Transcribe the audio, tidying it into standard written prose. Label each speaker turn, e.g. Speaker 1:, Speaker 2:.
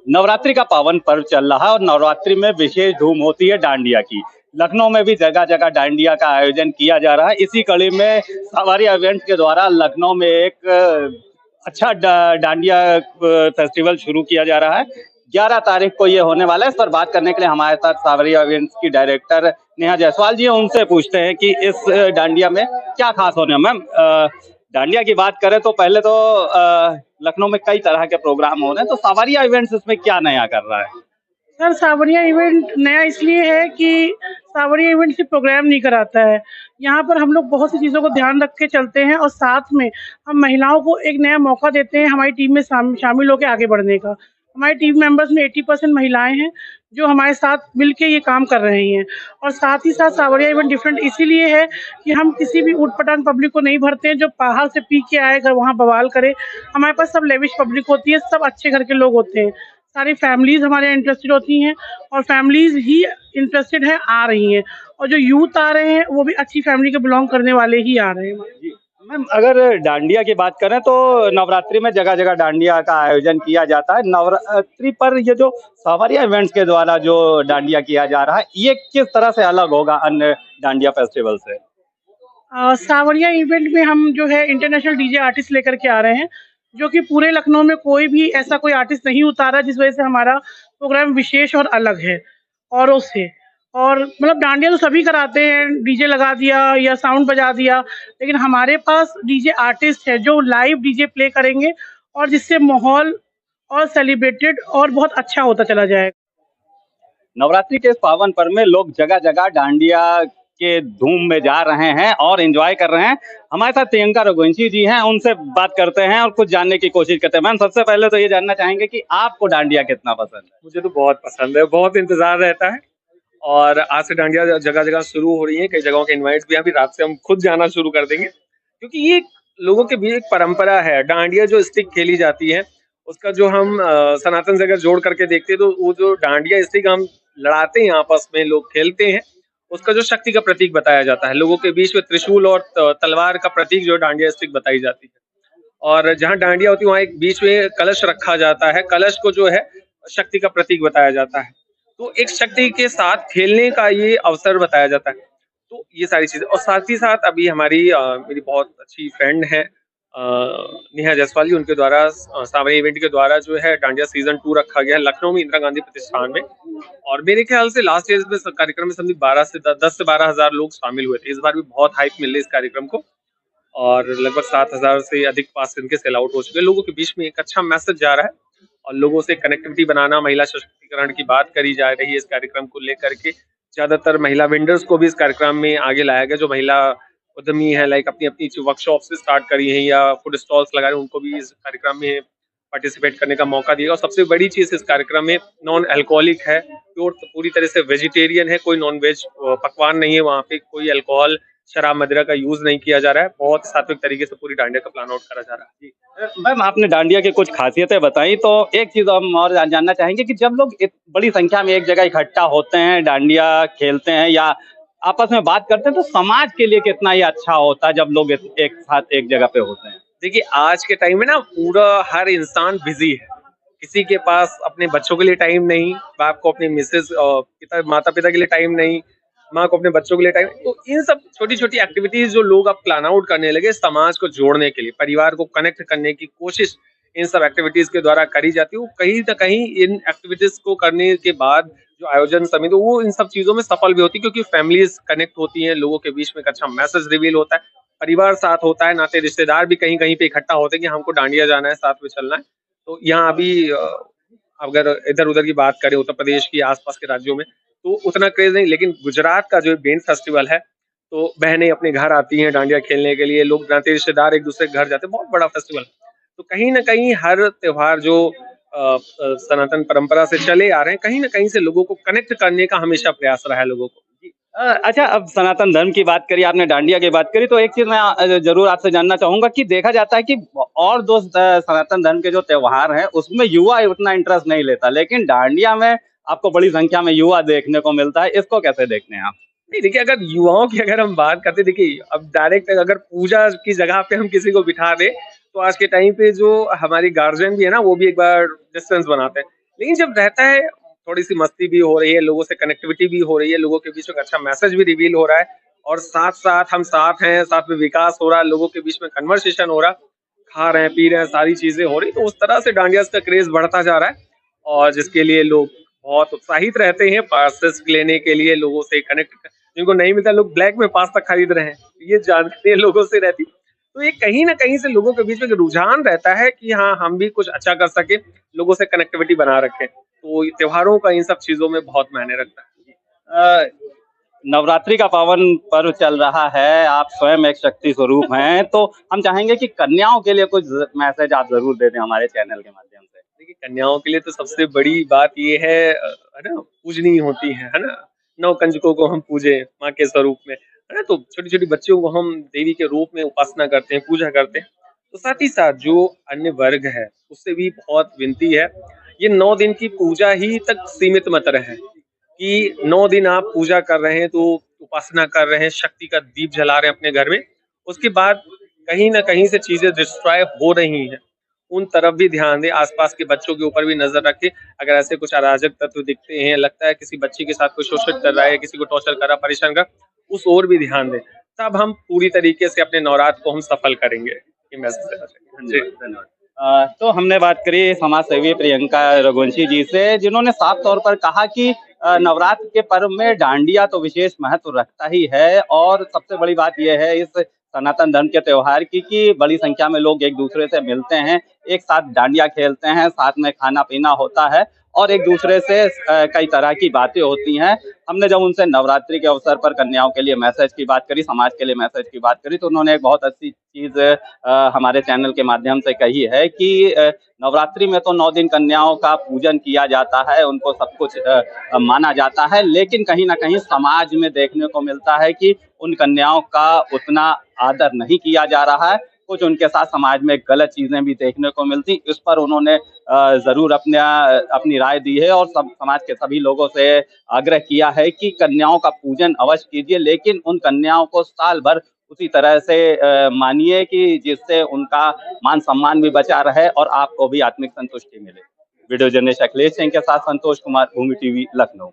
Speaker 1: नवरात्रि का पावन पर्व चल रहा है और नवरात्रि में विशेष धूम होती है डांडिया की। लखनऊ में भी जगह जगह डांडिया का आयोजन किया जा रहा है। इसी कड़ी में सवारी इवेंट्स के द्वारा लखनऊ में एक अच्छा डांडिया फेस्टिवल शुरू किया जा रहा है। 11 तारीख को ये होने वाला है। इस पर बात करने के लिए हमारे साथ सावरिया इवेंट्स की डायरेक्टर नेहा जायसवाल जी हैं। उनसे पूछते हैं कि इस डांडिया में क्या खास होने है। मैम, डांडिया की बात करें तो पहले तो लखनऊ में कई तरह के प्रोग्राम हो रहे हैं, तो सावरिया इवेंट्स इसमें क्या नया कर रहा है?
Speaker 2: सर, सावरिया इवेंट नया इसलिए है कि सावरिया इवेंट सिर्फ प्रोग्राम नहीं कराता है। यहाँ पर हम लोग बहुत सी चीज़ों को ध्यान रख के चलते हैं और साथ में हम महिलाओं को एक नया मौका देते हैं हमारी टीम में शामिल होकर आगे बढ़ने का। हमारी टीम मेंबर्स में 80% महिलाएं हैं जो हमारे साथ मिलके ये काम कर रही हैं। और साथ ही साथ सावरिया इवेंट डिफरेंट इसीलिए है कि हम किसी भी ऊट-पटांग पब्लिक को नहीं भरते हैं जो बाहर से पी के आए, वहाँ बवाल करे। हमारे पास सब लेविश पब्लिक होती है, सब अच्छे घर के लोग होते हैं। सारी फैमिलीज हमारे यहाँ इंटरेस्टेड होती हैं और फैमिलीज ही इंटरेस्टेड है आ रही हैं, और जो यूथ आ रहे हैं वो भी अच्छी फैमिली के बिलोंग करने वाले ही आ रहे हैं।
Speaker 1: जी मैम, अगर डांडिया की बात करें तो नवरात्रि में जगह जगह डांडिया का आयोजन किया जाता है। नवरात्रि पर ये जो सावरिया इवेंट्स के द्वारा जो डांडिया किया जा रहा है, ये किस तरह से अलग होगा अन्य डांडिया फेस्टिवल से?
Speaker 2: सावरिया इवेंट में हम जो है इंटरनेशनल डीजे आर्टिस्ट लेकर के आ रहे हैं, जो कि पूरे लखनऊ में कोई भी ऐसा कोई आर्टिस्ट नहीं उतारा, जिस वजह से हमारा प्रोग्राम विशेष और अलग है औरों से। और मतलब डांडिया तो सभी कराते हैं, डीजे लगा दिया या साउंड बजा दिया, लेकिन हमारे पास डीजे आर्टिस्ट है जो लाइव डीजे प्ले करेंगे और जिससे माहौल और सेलिब्रेटेड और बहुत अच्छा होता चला जाएगा।
Speaker 1: नवरात्रि के इस पावन पर्व में लोग जगह जगह डांडिया के धूम में जा रहे हैं और एंजॉय कर रहे हैं। हमारे साथ प्रियंका रघुवंशी जी हैं, उनसे बात करते हैं और कुछ जानने की कोशिश करते हैं। मैम, सबसे पहले तो ये जानना चाहेंगे कि आपको डांडिया कितना पसंद है?
Speaker 3: मुझे तो बहुत पसंद है, बहुत इंतजार रहता है। और आज से डांडिया जगह जगह शुरू हो रही है, कई जगहों के इनवाइट्स भी अभी रात से हम खुद जाना शुरू कर देंगे, क्योंकि ये लोगों के बीच एक परंपरा है। डांडिया जो स्टिक खेली जाती है उसका जो हम सनातन से अगर जोड़ करके देखते हैं तो वो जो डांडिया स्टिक हम लड़ाते हैं आपस में, लोग खेलते हैं, उसका जो शक्ति का प्रतीक बताया जाता है। लोगों के बीच में त्रिशूल और तलवार का प्रतीक जो डांडिया स्टिक बताई जाती है। और जहाँ डांडिया होती है वहाँ एक बीच में कलश रखा जाता है, कलश को जो है शक्ति का प्रतीक बताया जाता है। तो एक शक्ति के साथ खेलने का ये अवसर बताया जाता है। तो ये सारी चीजें, और साथ ही साथ अभी हमारी मेरी बहुत अच्छी फ्रेंड है नेहा जायसवाल जी, उनके द्वारा सावरिया इवेंट के द्वारा जो है डांडिया सीजन 2 रखा गया है लखनऊ में इंदिरा गांधी प्रतिष्ठान में। और मेरे ख्याल से लास्ट ईयर में कार्यक्रम में समझिए 10 से 12,000 लोग शामिल हुए थे। इस बार भी बहुत हाइप मिल रही है इस कार्यक्रम को और लगभग 7,000 से अधिक पास इनके सेल आउट हो चुके हैं। लोगों के बीच में एक अच्छा मैसेज जा रहा है और लोगों से कनेक्टिविटी बनाना, महिला सशक्तिकरण की बात करी जा रही है इस कार्यक्रम को लेकर के। ज्यादातर महिला वेंडर्स को भी इस कार्यक्रम में आगे लाया गया, जो महिला उद्यमी है, लाइक अपनी अपनी वर्कशॉप से स्टार्ट करी है या फूड स्टॉल्स लगा रहे हैं, उनको भी इस कार्यक्रम में पार्टिसिपेट करने का मौका दिया। और सबसे बड़ी चीज इस कार्यक्रम में नॉन अल्कोहलिक है, प्योर पूरी तरह से वेजिटेरियन है, कोई नॉन वेज पकवान नहीं है, वहाँ पे कोई अल्कोहल शराब मदिरा का यूज नहीं किया जा रहा है। बहुत सात्विक तरीके से पूरी डांडिया का प्लान आउट करा जा रहा है। जी
Speaker 1: मैम, आपने डांडिया की कुछ खासियतें बताई, तो एक चीज हम और जानना चाहेंगे कि जब लोग बड़ी संख्या में एक जगह इकट्ठा होते हैं, डांडिया खेलते हैं या आपस में बात करते हैं, तो समाज के लिए कितना ही अच्छा होता है जब लोग एक साथ एक जगह पे होते हैं।
Speaker 3: देखिए, आज के टाइम में ना पूरा हर इंसान बिजी है, किसी के पास अपने बच्चों के लिए टाइम नहीं, बाप को अपने मिसेज माता पिता के लिए टाइम नहीं, माँ को अपने बच्चों के लिए टाइम। तो इन सब छोटी छोटी एक्टिविटीज जो लोग अब प्लान आउट करने लगे समाज को जोड़ने के लिए, परिवार को कनेक्ट करने की कोशिश इन सब एक्टिविटीज के द्वारा करी जाती है। वो कहीं ना कहीं इन एक्टिविटीज को करने के बाद जो आयोजन समिति वो इन सब चीजों में सफल भी होती है, क्योंकि फैमिलीज कनेक्ट होती हैं, लोगों के बीच में एक अच्छा मैसेज रिवील होता है, परिवार साथ होता है, नाते रिश्तेदार भी कहीं कहीं पे इकट्ठा होते हैं कि हमको डांडिया जाना है, साथ में चलना है। तो यहाँ अभी अगर इधर उधर की बात करें उत्तर प्रदेश की आसपास के राज्यों में तो उतना क्रेज नहीं, लेकिन गुजरात का जो बेंड फेस्टिवल है तो बहनें अपने घर आती हैं डांडिया खेलने के लिए, लोग नाते रिश्तेदार एक दूसरे के घर जाते हैं, बहुत बड़ा फेस्टिवल। तो कहीं ना कहीं हर त्योहार जो सनातन परंपरा से चले आ रहे हैं, कहीं ना कहीं से लोगों को कनेक्ट करने का हमेशा प्रयास रहा है लोगों को।
Speaker 1: अच्छा, अब सनातन धर्म की बात करी आपने, डांडिया की बात करी, तो एक चीज मैं जरूर आपसे जानना चाहूंगा कि देखा जाता है कि और दो सनातन धर्म के जो त्योहार हैं उसमें युवा उतना इंटरेस्ट नहीं लेता, लेकिन डांडिया में आपको बड़ी संख्या में युवा देखने को मिलता है। इसको कैसे देखते हैं आप?
Speaker 3: नहीं, देखिए, अगर युवाओं की अगर हम बात करते, देखिए अब डायरेक्ट अगर पूजा की जगह पे हम किसी को बिठा दे तो आज के टाइम पे जो हमारी गार्जियन भी है ना, वो भी एक बार डिस्टेंस बनाते हैं। लेकिन जब रहता है, थोड़ी सी मस्ती भी हो रही है, लोगों से कनेक्टिविटी भी हो रही है, लोगों के बीच में एक अच्छा मैसेज भी रिवील हो रहा है, और साथ साथ हम साथ हैं, साथ में विकास हो रहा है, लोगों के बीच में कन्वर्सेशन हो रहा है, खा रहे हैं, पी रहे हैं, सारी चीजें हो रही, तो उस तरह से डांडिया का क्रेज बढ़ता जा रहा है, और जिसके लिए लोग बहुत उत्साहित रहते हैं पासेस लेने के लिए, लोगों से कनेक्ट, जिनको नहीं मिलता, लोग ब्लैक में पास तक खरीद रहे हैं, ये जानकारी लोगों से रहती। तो ये कहीं ना कहीं से लोगों के बीच में एक रुझान रहता है कि हाँ, हम भी कुछ अच्छा कर सके, लोगों से कनेक्टिविटी बना रखें। तो त्योहारों का इन सब चीजों में बहुत मायने रखता है।
Speaker 1: अ, नवरात्रि का पावन पर्व चल रहा है, आप स्वयं एक शक्ति स्वरूप हैं, तो हम चाहेंगे कि कन्याओं के लिए कुछ मैसेज आप ज़रूर दे दें हमारे चैनल के माध्यम से।
Speaker 3: देखिए, कन्याओं के लिए तो सबसे बड़ी बात ये है ना, पूजनीय होती है ना? नौ कंजकों को हम पूजें माँ के स्वरूप में, है ना? तो छोटी-छोटी बच्चियों को हम देवी के रूप में उपासना करते हैं, पूजा करते हैं। तो साथ ही साथ जो अन्य वर्ग है, उससे भी बहुत विनती है, ये 9 दिन की पूजा ही तक सीमित मत रहें, कि 9 दिन आप पूजा कर रहे हैं, तो उपासना कर रहे हैं, शक्ति का दीप जला रहे हैं अपने घर में। उसके बाद कहीं न कहीं से चीज़ें डिस्ट्रॉय हो रही हैं, उन तरफ भी ध्यान दें, आस-पास के बच्चों के ऊपर भी नज़र रखें। अगर ऐसे कुछ अराजक तत्व दिखते हैं, लगता है किसी बच्ची के साथ कोई शोषण कर रहा है, किसी को टॉर्चर कर रहा है, परेशान कर रहा है, उस ओर भी ध्यान दें। तब हम पूरी तरीके से अपने नवरात्र को हम सफल करेंगे। ये मैसेज देना चाहिए। जी।
Speaker 1: धन्यवाद, धन्यवाद। तो हमने बात करी समाज सेवी प्रियंका रघुवंशी जी से, जिन्होंने साफ तौर पर कहा कि नवरात्र के पर्व में डांडिया तो विशेष महत्व रखता ही है, और सबसे बड़ी बात यह है इस सनातन धर्म के त्योहार की कि बड़ी संख्या में लोग एक दूसरे से मिलते हैं, एक साथ डांडिया खेलते हैं, साथ में खाना पीना होता है और एक दूसरे से कई तरह की बातें होती हैं। हमने जब उनसे नवरात्रि के अवसर पर कन्याओं के लिए मैसेज की बात करी, समाज के लिए मैसेज की बात करी, तो उन्होंने एक बहुत अच्छी चीज़ हमारे चैनल के माध्यम से कही है कि नवरात्रि में तो 9 दिन कन्याओं का पूजन किया जाता है, उनको सब कुछ माना जाता है, लेकिन कहीं न कहीं समाज में देखने को मिलता है कि उन कन्याओं का उतना आदर नहीं किया जा रहा है। कुछ उनके साथ समाज में गलत चीज़ें भी देखने को मिलती, इस पर उन्होंने ज़रूर अपनी राय दी है और सब समाज के सभी लोगों से आग्रह किया है कि कन्याओं का पूजन अवश्य कीजिए, लेकिन उन कन्याओं को साल भर उसी तरह से मानिए कि जिससे उनका मान-सम्मान भी बचा रहे और आपको भी आत्मिक संतुष्टि मिले। वीडियो जर्नलिस्ट अखिलेश सिंह के साथ संतोष कुमार, भूमि टीवी, लखनऊ।